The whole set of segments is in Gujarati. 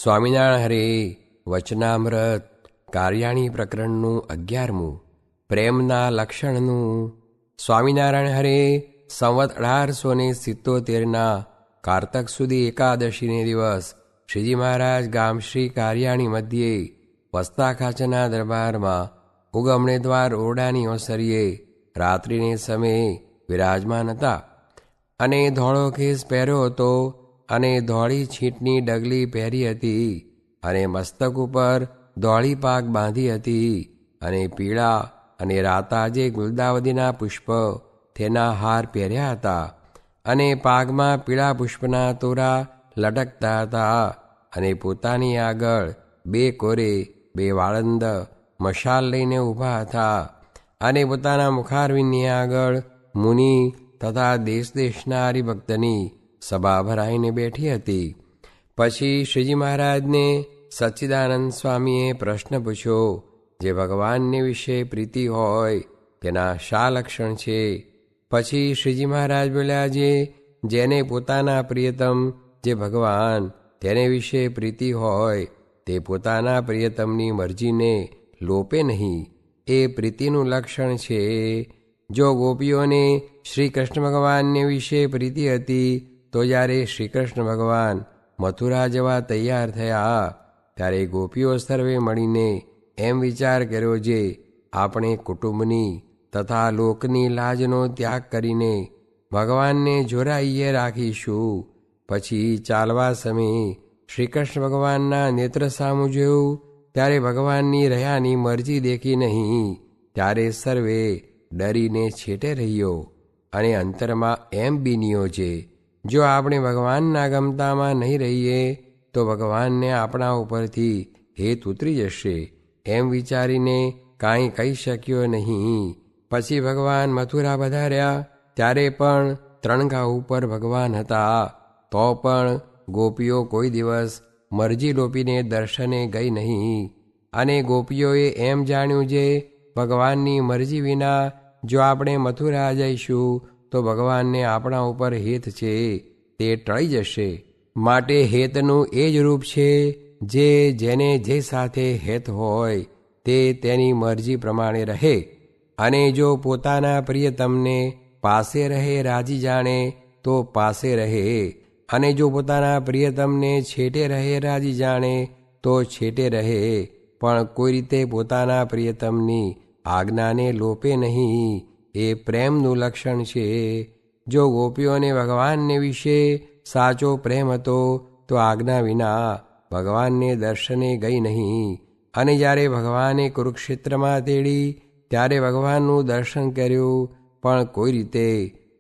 સ્વામિનારાયણ હરે વચનામૃત કાર્યાણી પ્રકરણનું 11મું પ્રેમના લક્ષણનું. સ્વામિનારાયણ હરે સંવત 1877 કારતક સુધી એકાદશીને દિવસ શ્રીજી મહારાજ ગામ શ્રી કાર્યાણી મધ્યે વસ્તા ખાચરના દરબારમાં ઉગમણે દ્વાર ઓરડાની ઓસરીએ રાત્રિને સમયે વિરાજમાન હતા અને ધોળો ખેસ પહેર્યો હતો અને ધોળી છીંટની ડગલી પહેરી હતી અને મસ્તક ઉપર ધોળી પાગ બાંધી હતી અને પીળા અને રાતાજે ગુલદાવદીના પુષ્પ તેના હાર પહેર્યા હતા અને પાગમાં પીળા પુષ્પના તોરા લટકતા હતા અને પોતાની આગળ 2 કોરે 2 વાળંદ મશાલ લઈને ઊભા હતા અને પોતાના મુખારવિંદની આગળ મુનિ તથા દેશ દેશના હરિભક્તની સભા ભરાઈને બેઠી હતી. પછી શ્રીજી મહારાજને સચ્ચિદાનંદ સ્વામીએ પ્રશ્ન પૂછ્યો, જે ભગવાનને વિશે પ્રીતિ હોય તેના શા લક્ષણ છે? પછી શ્રીજી મહારાજ બોલ્યા, જેને પોતાના પ્રિયતમ જે ભગવાન તેને વિશે પ્રીતિ હોય તે પોતાના પ્રિયતમની મરજીને લોપે નહીં, એ પ્રીતિનું લક્ષણ છે. જો ગોપીઓને શ્રી કૃષ્ણ ભગવાનને વિશે પ્રીતિ હતી તો જ્યારે શ્રી કૃષ્ણ ભગવાન મથુરા જવા તૈયાર થયા ત્યારે ગોપીઓ સર્વે મળીને એમ વિચાર કર્યો, જે આપણે કુટુંબની તથા લોકની લાજનો ત્યાગ કરીને ભગવાનને જોરાઈએ રાખીશું. પછી ચાલવા સમયે શ્રી કૃષ્ણ ભગવાનના નેત્ર સામું જોયું ત્યારે ભગવાનની રહ્યાની મરજી દેખી નહીં. ત્યારે સર્વે ડરીને છેટે રહ્યો અને અંતરમાં એમ બીન્યો, જે જો આપણે ભગવાનના ગમતામાં નહીં રહીએ તો ભગવાનને આપણા ઉપરથી હેત ઉતરી જશે. એમ વિચારીને કાંઈ કહી શક્યો નહીં. પછી ભગવાન મથુરા પધાર્યા ત્યારે પણ 3 ઘા ઉપર ભગવાન હતા, તો પણ ગોપીઓ કોઈ દિવસ મરજી લોપીને દર્શને ગઈ નહીં. અને ગોપીઓએ એમ જાણ્યું, જે ભગવાનની મરજી વિના જો આપણે મથુરા જઈશું તો ભગવાનને આપણા ઉપર હેત છે તે ટળી જશે. માટે હેતનું એ જ રૂપ છે, જેને જે સાથે હેત હોય તે તેની મરજી પ્રમાણે રહે. અને જો પોતાના પ્રિયતમને પાસે રહે રાજી જાણે તો પાસે રહે, અને જો પોતાના પ્રિયતમને છેટે રહે રાજી જાણે તો છેટે રહે, પણ કોઈ રીતે પોતાના પ્રિયતમની આજ્ઞાને લોપે નહીં, એ પ્રેમનું લક્ષણ છે. જો ગોપીઓને ભગવાનને વિશે સાચો પ્રેમ હતો તો આજ્ઞા વિના ભગવાનને દર્શને ગઈ નહીં. અને જ્યારે ભગવાને કુરુક્ષેત્રમાં તેડી ત્યારે ભગવાનનું દર્શન કર્યું, પણ કોઈ રીતે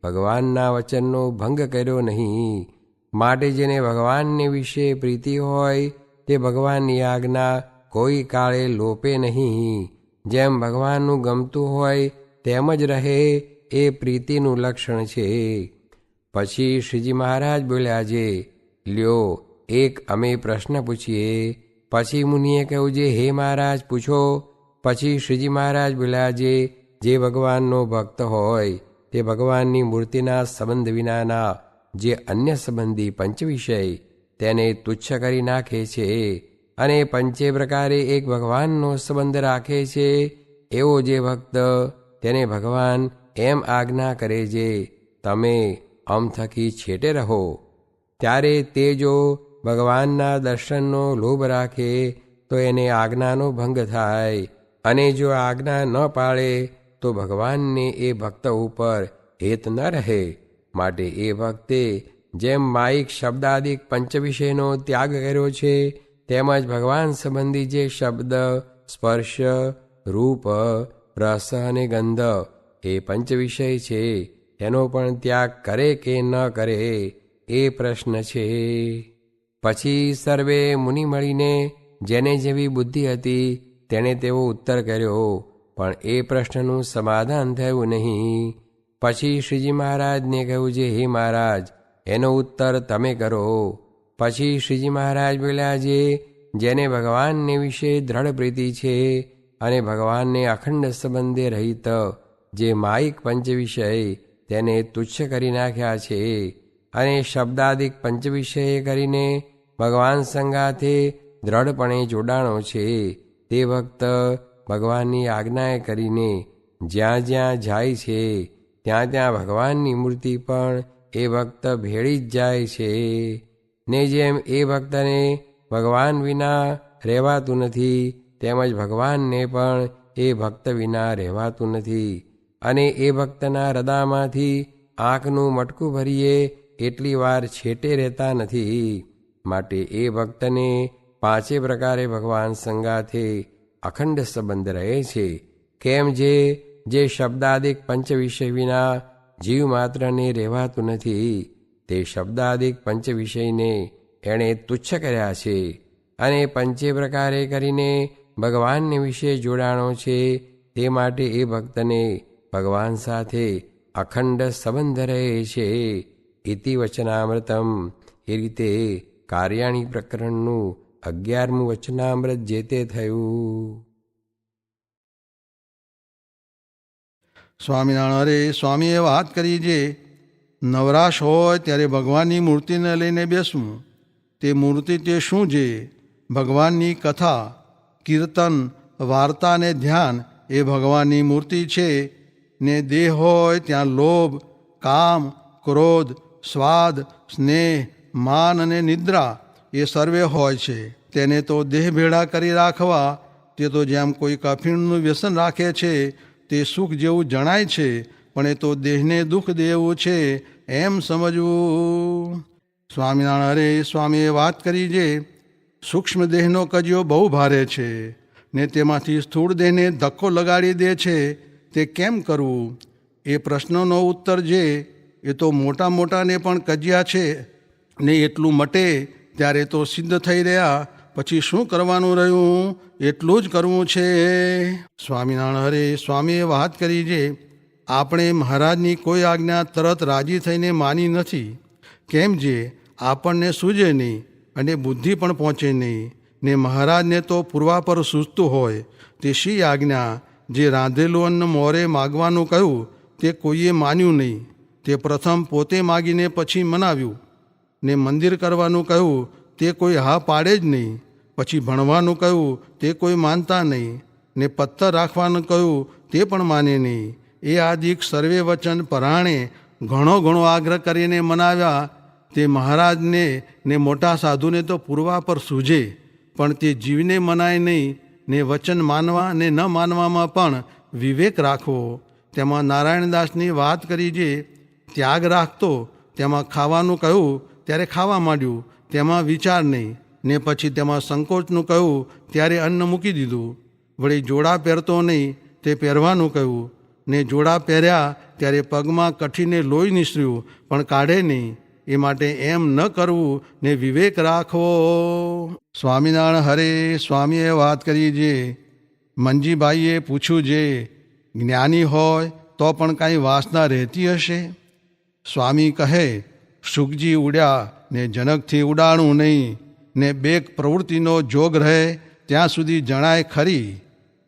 ભગવાનના વચનનો ભંગ કર્યો નહીં. માટે જેને ભગવાનને વિશે પ્રીતિ હોય તે ભગવાનની આજ્ઞા કોઈ કાળે લોપે નહીં. જેમ ભગવાનનું ગમતું હોય તેમ જ રહે, એ પ્રીતિનું લક્ષણ છે. પછી શ્રીજી મહારાજ બોલ્યા, લ્યો એક અમે પ્રશ્ન પૂછીએ. પછી મુનિએ કહ્યું, હે મહારાજ પૂછો. પછી શ્રીજી મહારાજ બોલ્યા, જે ભગવાનનો ભક્ત હોય તે ભગવાનની મૂર્તિના સંબંધ વિનાના જે અન્ય સંબંધી પંચવિષય તેને તુચ્છ કરી નાખે છે અને પંચે પ્રકારે એક ભગવાનનો સંબંધ રાખે છે, એવો જે ભક્ત તેને ભગવાન એમ આજ્ઞા કરે, તમે અમ થકી છેટે રહો. ત્યારે તે જો ભગવાનના દર્શનનો લોભ રાખે તો એને આજ્ઞાનો ભંગ થાય, અને જો આજ્ઞા ન પાળે તો ભગવાનને એ ભક્ત ઉપર હેત ન રહે. માટે એ ભક્તે જેમ માયિક શબ્દાદિક પંચવિષયનો ત્યાગ કર્યો છે, તેમજ ભગવાન સંબંધી જે શબ્દ, સ્પર્શ, રૂપ, રસ અને ગંધ એ પંચવિષય છે તેનો પણ ત્યાગ કરે કે ન કરે, એ પ્રશ્ન છે. પછી સર્વે મુનિ મળીને જેને જેવી બુદ્ધિ હતી તેણે તેવો ઉત્તર કર્યો, પણ એ પ્રશ્નનું સમાધાન થયું નહીં. પછી શ્રીજી મહારાજને કહ્યું, હે મહારાજ એનો ઉત્તર તમે કરો. પછી શ્રીજી મહારાજ બોલ્યા, જેને ભગવાનને વિશે દ્રઢ પ્રીતિ છે અને ભગવાનને અખંડ સંબંધે રહિત જે માયિક પંચવિષય તેને તુચ્છ કરી નાખ્યા છે અને શબ્દાદિક પંચવિષય કરીને ભગવાન સંગાથે દ્રઢપણે જોડાણો છે તે ભક્ત ભગવાનની આજ્ઞાએ કરીને જ્યાં જ્યાં જાય છે ત્યાં ત્યાં ભગવાનની મૂર્તિ પણ એ ભક્ત ભેળી જ જાય છે. ને જેમ એ ભક્તને ભગવાન વિના રહેવાતું નથી તેમજ ભગવાનને પણ એ ભક્ત વિના રહેવાતું નથી. અને એ ભક્તના હૃદયમાંથી આંખનું મટકું ભરીએ એટલી વાર છેટે રહેતા નથી. માટે એ ભક્તને પાંચે પ્રકારે ભગવાન સંગાથે અખંડ સંબંધ રહે છે. કેમ જે શબ્દાદિક પંચ વિષય વિના જીવ માત્રને રહેવાતું નથી તે શબ્દાદિક પંચ વિષયને એણે તુચ્છ કર્યા છે અને પંચે પ્રકારે કરીને ભગવાનને વિશે જોડાણો છે. તે માટે એ ભક્તને ભગવાન સાથે અખંડ સંબંધ રહે છે. ઇતિ વચનામૃતમ. એ રીતે કાર્યાણી પ્રકરણનું 11મું વચનામૃત જે તે થયું. સ્વામિનારાયણ હરે સ્વામીએ વાત કરી જે નવરાશ હોય ત્યારે ભગવાનની મૂર્તિને લઈને બેસવું. તે મૂર્તિ તે શું છે? ભગવાનની કથા, કીર્તન, વાર્તા ને ધ્યાન એ ભગવાનની મૂર્તિ છે. ને દેહ હોય ત્યાં લોભ, કામ, ક્રોધ, સ્વાદ, સ્નેહ, માન અને નિદ્રા એ સર્વે હોય છે. તેને તો દેહ ભેળા કરી રાખવા. તે તો જેમ કોઈ કફીણનું વ્યસન રાખે છે તે સુખ જેવું જણાય છે, પણ એ તો દેહને દુઃખ દેવું છે એમ સમજવું. સ્વામિનારાયણ હરે સ્વામીએ વાત કરી જે સૂક્ષ્મ દેહનો કજિયો બહુ ભારે છે ને તેમાંથી સ્થૂળ દેહને ધક્કો લગાડી દે છે. તે કેમ કરવું? એ પ્રશ્નનો ઉત્તર જે એ તો મોટા મોટાને પણ કજ્યા છે ને એટલું મટે ત્યારે તો સિદ્ધ થઈ રહ્યા. પછી શું કરવાનું રહ્યું? એટલું જ કરવું છે. સ્વામિનારાયણ હરે સ્વામીએ વાત કરી જે આપણે મહારાજની કોઈ આજ્ઞા તરત રાજી થઈને માની નથી. કેમ જે આપણને સૂઝે નહીં અને બુદ્ધિ પણ પહોંચે નહીં ને મહારાજને તો પૂર્વાપર સૂઝતું હોય. તે શી આજ્ઞા? જે રાંધેલું અન્ન મોરે માગવાનું કહ્યું તે કોઈએ માન્યું નહીં. તે પ્રથમ પોતે માગીને પછી મનાવ્યું. ને મંદિર કરવાનું કહ્યું તે કોઈ હા પાડે જ નહીં. પછી ભણવાનું કહ્યું તે કોઈ માનતા નહીં. ને પથ્થર રાખવાનું કહ્યું તે પણ માને નહીં. એ આદિક સર્વે વચન પરાણે ઘણો આગ્રહ કરીને મનાવ્યા. તે મહારાજને ને મોટા સાધુને તો પૂર્વાપર સૂઝે, પણ તે જીવને મનાય નહીં. ને વચન માનવા ને ન માનવામાં પણ વિવેક રાખવો. તેમાં નારાયણદાસની વાત કરી જે ત્યાગ રાખતો. તેમાં ખાવાનું કહ્યું ત્યારે ખાવા માંડ્યું, તેમાં વિચાર નહીં. ને પછી તેમાં સંકોચનું કહ્યું ત્યારે અન્ન મૂકી દીધું. વળી જોડા પહેરતો નહીં તે પહેરવાનું કહ્યું. ને જોડા પહેર્યા ત્યારે પગમાં કઠીને લોહી નીસર્યું પણ કાઢે નહીં. એ માટે એમ ન કરવું ને વિવેક રાખવો. સ્વામિનારાયણ હરે સ્વામીએ વાત કરી જે મંજીભાઈએ પૂછ્યું જે જ્ઞાની હોય તો પણ કાંઈ વાસના રહેતી હશે? સ્વામી કહે શુકજી ઉડ્યા ને જનકથી ઉડાણું નહીં. ને બેક પ્રવૃત્તિનો જોગ રહે ત્યાં સુધી જણાય ખરી.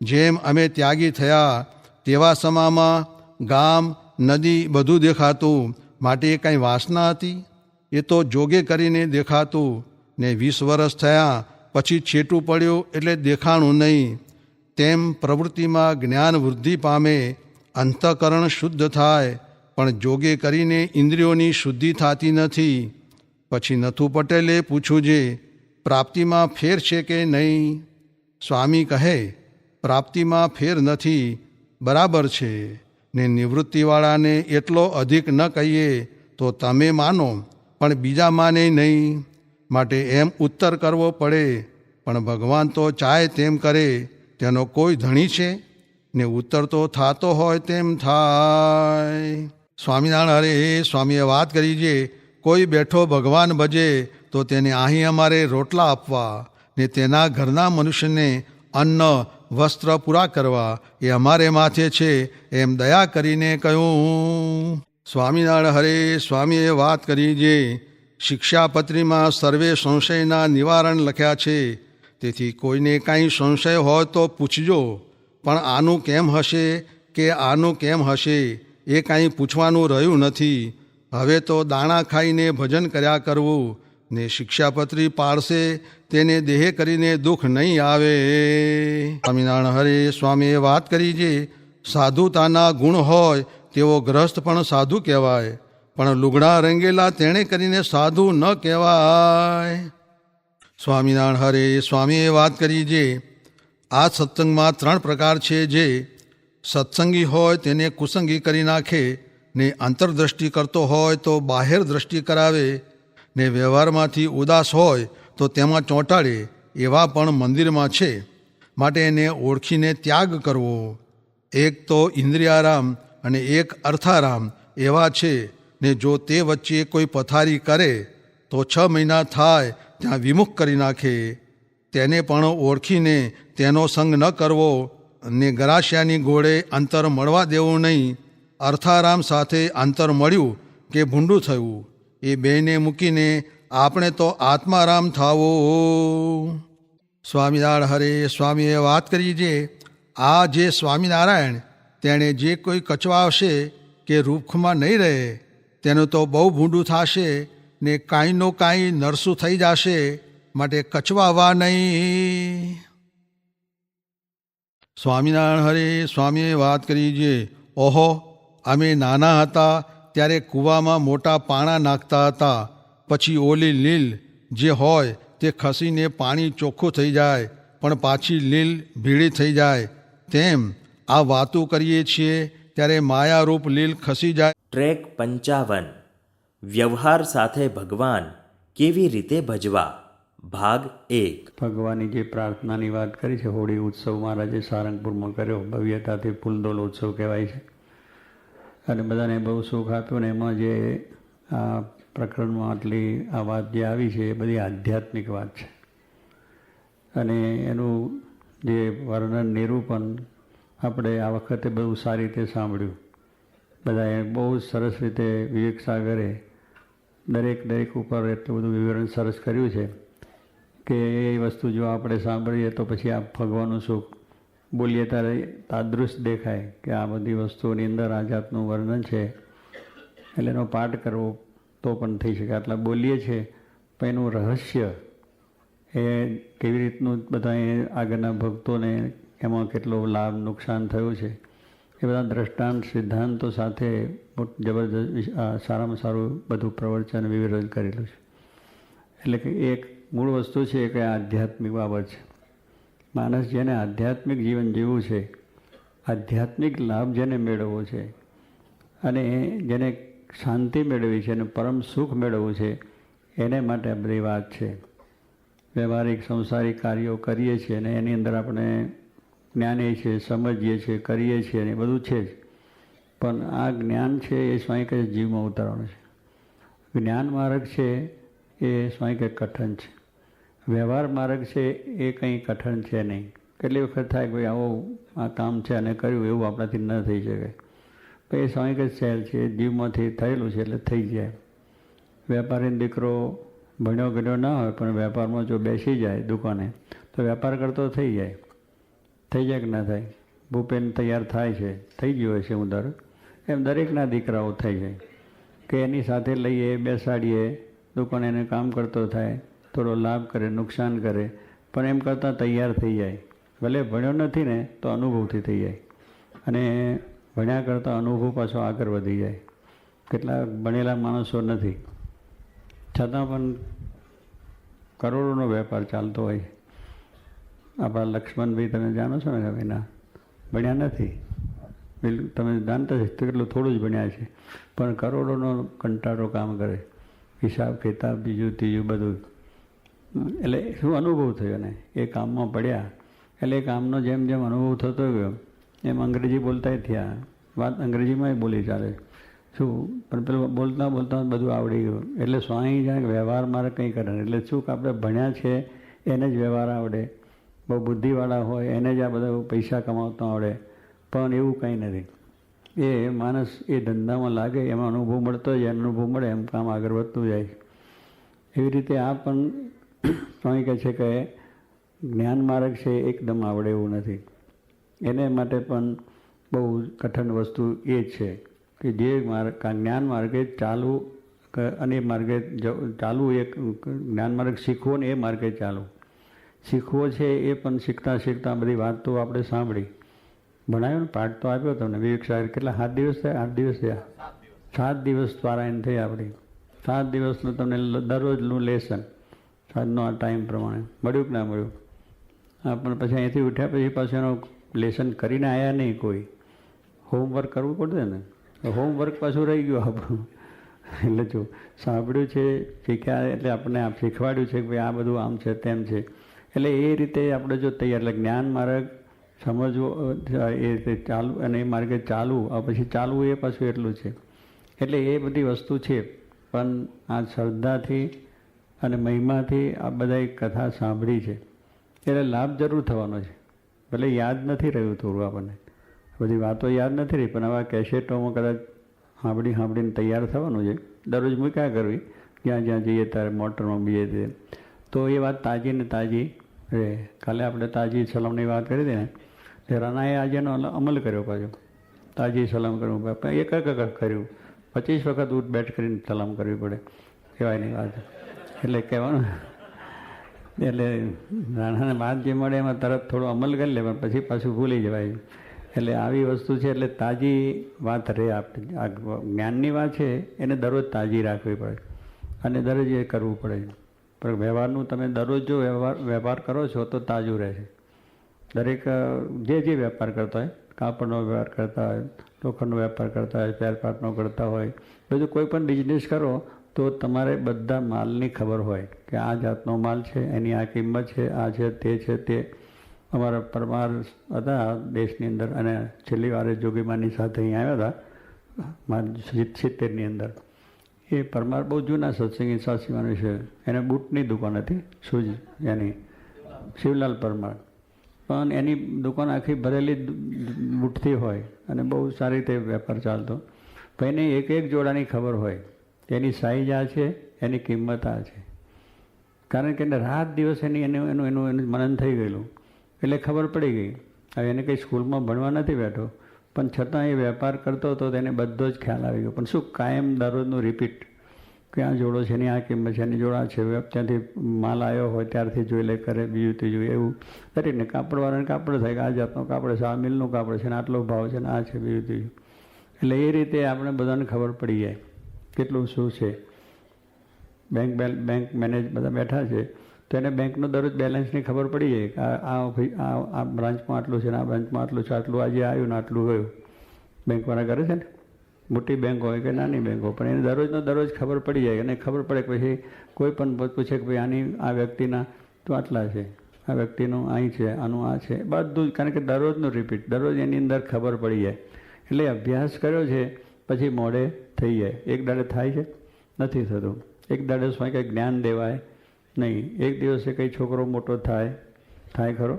જેમ અમે ત્યાગી થયા તેવા સમામાં ગામ, નદી બધું દેખાતું. માટે એ કાંઈ વાસના હતી? એ તો જોગે કરીને દેખાતું. ને 20 વર્ષ થયા પછી છેટું પડ્યું એટલે દેખાણું નહીં. તેમ પ્રવૃત્તિમાં જ્ઞાન વૃદ્ધિ પામે, અંતઃકરણ શુદ્ધ થાય, પણ જોગે કરીને ઇન્દ્રિયોની શુદ્ધિ થતી નથી. પછી નથુ પટેલે પૂછ્યું જે પ્રાપ્તિમાં ફેર છે કે નહીં? સ્વામી કહે પ્રાપ્તિમાં ફેર નથી, બરાબર છે. ને નિવૃત્તિવાળાને એટલો અધિક ન કહીએ તો તમે માનો પણ બીજા માને નહીં. માટે એમ ઉત્તર કરવો પડે. પણ ભગવાન તો ચાહે તેમ કરે, તેનો કોઈ ધણી છે? ને ઉત્તર તો થાતો હોય તેમ થાય. સ્વામિનારાયણ હરે સ્વામીએ વાત કરી છે કોઈ બેઠો ભગવાન ભજે તો તેને અહીં અમારે રોટલા આપવા ને તેના ઘરના મનુષ્યને અન્ન વસ્ત્ર પૂરા કરવા એ અમારે માથે છે એમ દયા કરીને કહ્યું. સ્વામિનારાયણ હરે સ્વામીએ વાત કરી છે શિક્ષાપત્રીમાં સર્વે સંશયના નિવારણ લખ્યા છે. તેથી કોઈને કાંઈ સંશય હોય તો પૂછજો. પણ આનું કેમ હશે કે આનું કેમ હશે એ કાંઈ પૂછવાનું રહ્યું નથી. હવે તો દાણા ખાઈને ભજન કર્યા કરવું ને શિક્ષાપત્રી પાળશે તેને દેહે કરીને દુઃખ નહીં આવે. સ્વામિનારાયણ હરે સ્વામીએ વાત કરી છે, સાધુતાના ગુણ હોય તેવો ગ્રસ્ત પણ સાધુ કહેવાય, પણ લુગડા રંગેલા તેણે કરીને સાધુ ન કહેવાય. સ્વામિનારાયણ હરે સ્વામીએ વાત કરી છે, આ સત્સંગમાં 3 પ્રકાર છે. જે સત્સંગી હોય તેને કુસંગી કરી નાખે, ને અંતરદ્રષ્ટિ કરતો હોય તો બાહેર દ્રષ્ટિ કરાવે, ને વ્યવહારમાંથી ઉદાસ હોય તો તેમાં ચોંટાડે, એવા પણ મંદિરમાં છે. માટે એને ઓળખીને ત્યાગ કરવો. એક તો ઇન્દ્રિયારામ અને એક અર્થારામ એવા છે, ને જો તે વચ્ચે કોઈ પથારી કરે તો 6 મહિના થાય ત્યાં વિમુખ કરી નાખે. તેને પણ ઓળખીને તેનો સંગ ન કરવો, ને ગરાશિયાની ઘોડે અંતર મળવા દેવું નહીં. અર્થારામ સાથે અંતર મળ્યું કે ભૂંડું થયું, એ બેને મૂકીને આપણે તો આત્મારામ થાવો. સ્વામિનારાયણ હરે સ્વામીએ વાત કરી છે, આ જે સ્વામિનારાયણ તેણે જે કોઈ કચવાવશે કે રૂખમાં નહીં રહે તેનું તો બહુ ભૂંડું થશે, ને કાંઈનો કાંઈ નરસું થઈ જશે, માટે કચવાવા નહીં. સ્વામિનારાયણ હરે સ્વામીએ વાત કરી છે, ઓહો, અમે નાના હતા ત્યારે કૂવામાં મોટા પાણા નાખતા હતા, પછી ઓલી લીલ જે હોય તે ખસીને પાણી ચોખ્ખું થઈ જાય, પણ પાછી લીલ ભીડી થઈ જાય. તેમ આ વાતું કરીએ છીએ ત્યારે માયારૂપ લીલ ખસી જાય. ટ્રેક 55 વ્યવહાર સાથે ભગવાન કેવી રીતે ભજવા, ભાગ 1. ભગવાનની જે પ્રાર્થનાની વાત કરી છે, હોળી ઉત્સવ મહારાજે સારંગપુરમાં કર્યો, ભવ્યતાથી ફૂલદોલ ઉત્સવ કહેવાય છે, અને બધાને બહુ સુખ આપ્યું. ને એમાં જે આ પ્રકરણમાં આટલી આ વાત જે આવી છે એ બધી આધ્યાત્મિક વાત છે, અને એનું જે વર્ણન નિરૂપણ આપણે આ વખતે બહુ સારી રીતે સાંભળ્યું. બધાએ બહુ સરસ રીતે વિવેક સાગરે દરેક ઉપર એટલું બધું વિવરણ સરસ કર્યું છે કે એ વસ્તુ જો આપણે સાંભળીએ તો પછી આ ભગવાનનું સુખ બોલીએ ત્યારે તાદૃશ દેખાય કે આ બધી વસ્તુઓની અંદર આ જાતનું વર્ણન છે, એટલે એનો પાઠ કરવો તો પણ થઈ શકે. આટલા બોલીએ છીએ પણ એનું રહસ્ય એ કેવી રીતનું બધા આગળના ભક્તોને એમાં કેટલો લાભ નુકસાન થયું છે એ બધા દ્રષ્ટાંત સિદ્ધાંતો સાથે જબરદસ્ત સારામાં સારું બધું પ્રવચન વિવરણ કરેલું છે. એટલે કે એક મૂળ વસ્તુ છે કે આધ્યાત્મિક બાબત છે. માણસ જેને આધ્યાત્મિક જીવન જીવવું છે, આધ્યાત્મિક લાભ જેને મેળવવો છે, અને જેને શાંતિ મેળવી છે અને પરમ સુખ મેળવવું છે, એને માટે આ બધી વાત છે. વ્યવહારિક સંસારિક કાર્યો કરીએ છીએ અને એની અંદર આપણે જ્ઞાનીએ છીએ, સમજીએ છીએ, કરીએ છીએ અને બધું છે જ, પણ આ જ્ઞાન છે એ સ્વાય કે જીવમાં ઉતારવાનું છે. જ્ઞાન માર્ગ છે એ સ્વાય કે કઠણ છે, વ્યવહાર માર્ગ છે એ કંઈ કઠણ છે નહીં. કેટલી વખત થાય કોઈ આવો આ કામ છે અને કર્યું એવું આપણાથી ન થઈ શકે, પણ એ સ્વાય કે સહેલ છે, જીવમાંથી થયેલું છે એટલે થઈ જાય. વેપારીનો દીકરો ભણ્યો ગણ્યો ના હોય પણ વેપારમાં જો બેસી જાય દુકાને તો વેપાર કરતો થઈ જાય. થઈ જાય કે ના થાય? ભૂપેન તૈયાર થાય છે, થઈ ગયો હોય છે ઉંદર, એમ દરેકના દીકરાઓ થઈ જાય કે એની સાથે લઈએ, બેસાડીએ, દુકાને એને કામ કરતો થાય, થોડો લાભ કરે, નુકસાન કરે, પણ એમ કરતાં તૈયાર થઈ જાય. ભલે ભણ્યો નથી ને તો અનુભવથી થઈ જાય, અને ભણ્યા કરતાં અનુભવ પાછો આગળ વધી જાય. કેટલાક ભણેલા માણસો નથી છતાં પણ કરોડોનો વેપાર ચાલતો હોય. આપણા લક્ષ્મણભાઈ તમે જાણો છો ને, એના ભણ્યા નથી, બિલકુલ તમે જાણતા જ કેટલું થોડું જ ભણ્યા છે, પણ કરોડોનો કંટાળો કામ કરે, હિસાબ કિતાબ બીજું ત્રીજું બધું. એટલે શું અનુભવ થયો ને એ કામમાં પડ્યા, એટલે એ કામનો જેમ જેમ અનુભવ થતો ગયો એમ અંગ્રેજી બોલતા થયા. વાત અંગ્રેજીમાં બોલી ચાલે શું, પણ પેલું બોલતા બોલતા બધું આવડી ગયું. એટલે સ્વામી જાણે વ્યવહાર મારે કંઈ કરે, એટલે શું કે આપણે ભણ્યા છે એને જ વ્યવહાર આવડે, બહુ બુદ્ધિવાળા હોય એને જ આ બધા પૈસા કમાવતા આવડે, પણ એવું કંઈ નથી. એ માણસ એ ધંધામાં લાગે, એમાં અનુભવ મળતો જાય, અનુભવ મળે એમ કામ આગળ વધતું જાય. એવી રીતે આ પણ સ્વામી કહે છે કે જ્ઞાન માર્ગ છે એકદમ આવડે એવું નથી. એને માટે પણ બહુ કઠણ વસ્તુ એ જ છે કે જે માર્ગ જ્ઞાન માર્ગે ચાલવું અને એ માર્ગે ચાલવું, એક જ્ઞાન માર્ગ શીખવો ને એ માર્ગે ચાલવું. શીખવો છે એ પણ શીખતા શીખતા બધી વાત તો આપણે સાંભળી, ભણાવ્યો ને, પાઠ તો આપ્યો તમને વિવેક સાહેબ. કેટલા 7 દિવસ થયા? 8 દિવસ થયા. 7 દિવસ પારાયણ થઈ આપણી. 7 દિવસનું તમને દરરોજનું લેસન સાંજનો આ ટાઈમ પ્રમાણે મળ્યું કે ના મળ્યું? પણ પછી અહીંથી ઉઠ્યા પછી પાછું એનો લેસન કરીને આવ્યા નહીં કોઈ. હોમવર્ક કરવું પડશે ને, હોમવર્ક પાછું રહી ગયું આપણું. એટલે જો સાંભળ્યું છે, શીખ્યા, એટલે આપણને આપ શીખવાડ્યું છે કે ભાઈ આ બધું આમ છે તેમ છે. એટલે એ રીતે આપણે જો તૈયાર, એટલે જ્ઞાન માર્ગ સમજવો એ રીતે ચાલવું અને એ માર્ગે ચાલવું, પછી ચાલવું એ પાછું એટલું છે. એટલે એ બધી વસ્તુ છે. પણ આ શ્રદ્ધાથી અને મહિમાથી આ બધા કથા સાંભળી છે એટલે લાભ જરૂર થવાનો છે. ભલે યાદ નથી રહ્યું થોડું આપણને, બધી વાતો યાદ નથી રહી, પણ આવા કેસેટોમાં કદાચ સાંભળીને તૈયાર થવાનું છે. દરરોજ મૂક્યા કરવી, જ્યાં જ્યાં જઈએ ત્યારે મોટરમાં બીએ તે, તો એ વાત તાજી ને તાજી રહે. કાલે આપણે તાજી સલામની વાત કરી હતી ને, તે રાણાએ આજે એનો અમલ કર્યો પાછો. તાજી સલામ કરવું, એક કર્યું, 25 વખત ઉઠ બેઠ કરીને સલામ કરવી પડે, કહેવાયની વાત. એટલે કહેવાનું, એટલે રાણાને વાત જે મળે એમાં તરત થોડો અમલ કરી લે, પણ પછી પાછું ભૂલી જવાય. એટલે આવી વસ્તુ છે. એટલે તાજી વાત રહે. આપણે આ જ્ઞાનની વાત છે એને દરરોજ તાજી રાખવી પડે અને દરરોજ એ કરવું પડે. પણ વ્યવહારનું તમે દરરોજ જો વેપાર કરો છો તો તાજું રહે છે. દરેક જે વેપાર કરતા હોય, કાપડનો વેપાર કરતા હોય, લોખંડનો વેપાર કરતા હોય, પેરપાટનો કરતા હોય, બધું કોઈ પણ બિઝનેસ કરો તો તમારે બધા માલની ખબર હોય કે આ જાતનો માલ છે, એની આ કિંમત છે, આ છે તે છે તે. અમારા પરમાર હતા દેશની અંદર, અને છેલ્લી વારે જોગીમાની સાથે અહીં આવ્યા હતા 70ની અંદર. એ પરમાર બહુ જૂના સત્સંગી સાસીમાનું છે. એને બૂટની દુકાન હતી, શૂઝ એની, શિવલાલ પરમાર. પણ એની દુકાન આખી ભરેલી બૂટથી હોય અને બહુ સારી રીતે વેપાર ચાલતો. પણ એને એક જોડાની ખબર હોય, એની સાઈઝ આ છે, એની કિંમત આ છે. કારણ કે રાત દિવસ એનું મનન થઈ ગયેલું, એટલે ખબર પડી ગઈ. હવે એને કંઈ સ્કૂલમાં ભણવા નથી બેઠો, પણ છતાં એ વેપાર કરતો હતો, તેને બધો જ ખ્યાલ આવી ગયો. પણ શું, કાયમ દરરોજનું રિપીટ કે આ જોડો છે, એની આ કિંમત છે, એની જોડા છે, ત્યાંથી માલ આવ્યો હોય ત્યારથી જોઈ લે કરે, બીજું ત્રીજું એવું દરેકને. કાપડવાળાને કાપડ થાય કે આ જાતનો કાપડ છે, આ મિલનું કાપડ છે, ને આટલો ભાવ છે, ને આ છે, બીજું ત્રીજું. એટલે એ રીતે આપણે બધાને ખબર પડી જાય કેટલું શું છે. બેંક મેનેજ બધા બેઠા છે તો એને બેંકનો દરરોજ બેલેન્સની ખબર પડી જાય કે આ બ્રાન્ચમાં આટલું છે, ને આ બ્રાન્ચમાં આટલું છે, આટલું આજે આવ્યું ને આટલું ગયું. બેંકવાળા કરે છે ને, મોટી બેંક હોય કે નાની બેંક હોય, પણ એને દરરોજ ખબર પડી જાય. અને ખબર પડે પછી કોઈ પણ પૂછે કે ભાઈ આની આ વ્યક્તિના તો આટલા છે, આ વ્યક્તિનું અહીં છે, આનું આ છે, બધું જ. કારણ કે દરરોજનું રિપીટ, દરરોજ એની અંદર ખબર પડી જાય. એટલે અભ્યાસ કર્યો છે પછી મોડે થઈ જાય. એક દાડે થાય છે? નથી થતું. એક દાડે શું કંઈ જ્ઞાન દેવાય નહીં. એક દિવસે કંઈ છોકરો મોટો થાય ખરો?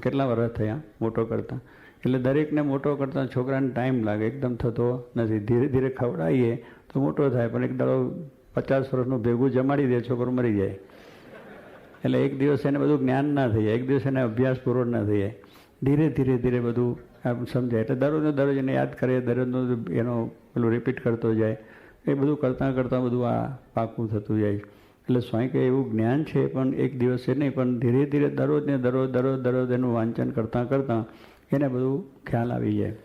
કેટલા વર્ષ થયા મોટો કરતા? એટલે દરેકને મોટો કરતાં છોકરાને ટાઈમ લાગે, એકદમ થતો નથી. ધીરે ધીરે ખવડાવીએ તો મોટો થાય, પણ એક દાડો 50 વર્ષનું ભેગું જમાડી દે, છોકરો મરી જાય. એટલે એક દિવસ એને બધું જ્ઞાન ના થઈ જાય, એક દિવસ એને અભ્યાસ પૂરો ના થઈ જાય. ધીરે બધું સમજાય. એટલે દરરોજ એને યાદ કરે, દરરોજનું એનો પેલું રિપીટ કરતો જાય. એ બધું કરતાં બધું આ પાકું થતું જાય. એટલે સ્વાય કે એવું જ્ઞાન છે, પણ એક દિવસે નહીં, પણ ધીરે દરરોજ એનું વાંચન કરતાં એને બધું ખ્યાલ આવી જાય.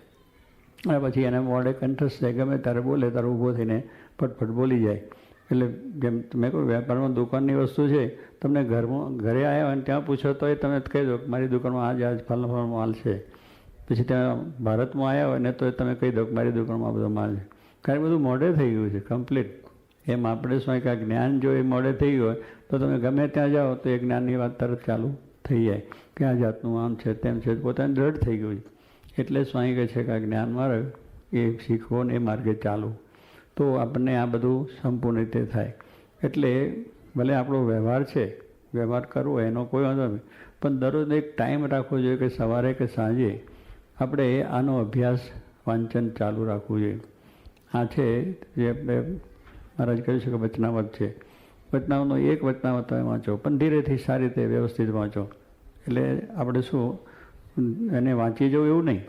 અને પછી એને મોડે કંઠસ્થ થાય, ગમે ત્યારે બોલે ત્યારે ઊભો થઈને ફટફટ બોલી જાય. એટલે જેમ મેં કહ્યું, વેપારમાં દુકાનની વસ્તુ છે, તમને ઘરે આવ્યા હોય ને ત્યાં પૂછો તો એ તમે કહી દો કે મારી દુકાનમાં આજ ફલાણો માલ છે. પછી ત્યાં ભારતમાં આવ્યા હોય ને તો તમે કહી દો કે મારી દુકાનમાં આ બધો માલ છે. કારણ કે બધું મોડે થઈ ગયું છે કમ્પ્લીટ. એમ આપણે શું કે આ જ્ઞાન જો એ મોડે થઈ ગયું હોય તો તમે ગમે ત્યાં જાઓ તો એ જ્ઞાનની વાત તરત ચાલુ થઈ જાય કે આ જાતનું આમ છે તેમ છે, પોતાને દ્રઢ થઈ ગયું છે. એટલે સ્વામી કહે છે કે આ જ્ઞાન માર્ગ એ શીખવો ને એ માર્ગે ચાલવું તો આપણને આ બધું સંપૂર્ણ રીતે થાય. એટલે ભલે આપણો વ્યવહાર છે, વ્યવહાર કરવો એનો કોઈ વાંધો નહીં, પણ દરરોજ એક ટાઈમ રાખવો જોઈએ કે સવારે કે સાંજે આપણે આનો અભ્યાસ વાંચન ચાલુ રાખવું જોઈએ. આ છે જે આપણે મહારાજ કહ્યું છે કે વચનાવત છે. વચનાવતનો એક વચનાવત તમે વાંચો, પણ ધીરેથી સારી રીતે વ્યવસ્થિત વાંચો. એટલે આપણે શું એને વાંચી જવું એવું નહીં,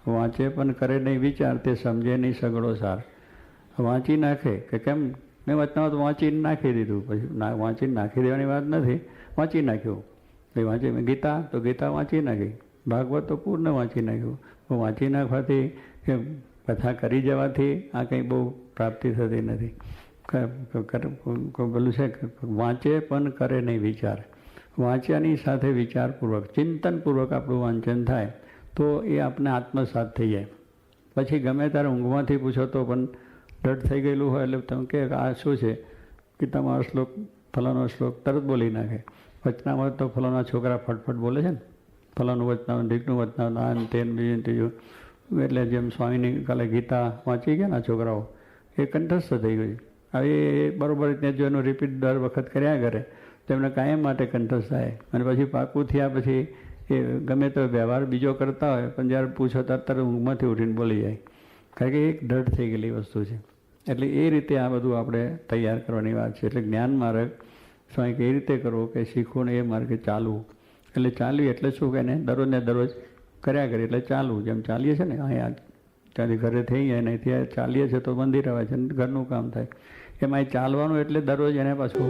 વાંચે પણ કરે નહીં વિચાર, તે સમજે નહીં સગળો સાર. વાંચી નાખે કે કેમ મેં વચનામૃત વાંચીને નાખી દીધું, પછી વાંચીને નાખી દેવાની વાત નથી, વાંચી નાખ્યું. ભાઈ વાંચી ગીતા તો ગીતા વાંચી નાખી, ભાગવત તો પૂર્ણ વાંચી નાખ્યું. વાંચી નાખવાથી કે કથા કરી જવાથી આ કંઈ બહુ પ્રાપ્તિ થતી નથી. પેલું છે વાંચે પણ કરે નહીં વિચાર. વાંચ્યાની સાથે વિચારપૂર્વક ચિંતનપૂર્વક આપણું વાંચન થાય તો એ આપણે આત્મસાત થઈ જાય. પછી ગમે ત્યારે ઊંઘમાંથી પૂછો તો પણ ડટ થઈ ગયેલું હોય એટલે તમે કે આ શું છે કે તમારો શ્લોક ફલાનો શ્લોક તરત બોલી નાખે. વચનામૃત તો ફલાના છોકરા ફટફટ બોલે છે ને, ફલાનું વચનામૃત ઢીકનું વચનામૃત આ તેન બીજું ત્રીજું. એટલે જેમ સ્વામીની કાલે ગીતા વાંચી ગયા ને છોકરાઓ એ કંઠસ્થ થઈ ગયું. હવે એ બરાબર રીતે જો એનું રિપીટ દર વખત કર્યા કરે તેમને કાયમ માટે કંઠસ્થ થાય. અને પછી પાકું થયા પછી એ ગમે તો વ્યવહાર બીજો કરતા હોય પણ જ્યારે પૂછો તરત ઊંઘમાંથી ઉઠીને બોલી જાય, કારણ કે એક ડઢ થઈ ગયેલી વસ્તુ છે. એટલે એ રીતે આ બધું આપણે તૈયાર કરવાની વાત છે. એટલે જ્ઞાન માર્ગ સ્વામી એ રીતે કરવો કે શીખવું ને એ માર્ગે ચાલવું. એટલે ચાલવી એટલે શું કે એને દરરોજ ને દરરોજ કર્યા કરીએ એટલે ચાલવું. જેમ ચાલીએ છીએ ને અહીંયા ત્યાંથી ઘરે થઈ ગયા ને ત્યાં ચાલીએ છીએ તો મંદિર આવે છે, ઘરનું કામ થાય. એમાં ચાલવાનું એટલે દરરોજ એને પાછું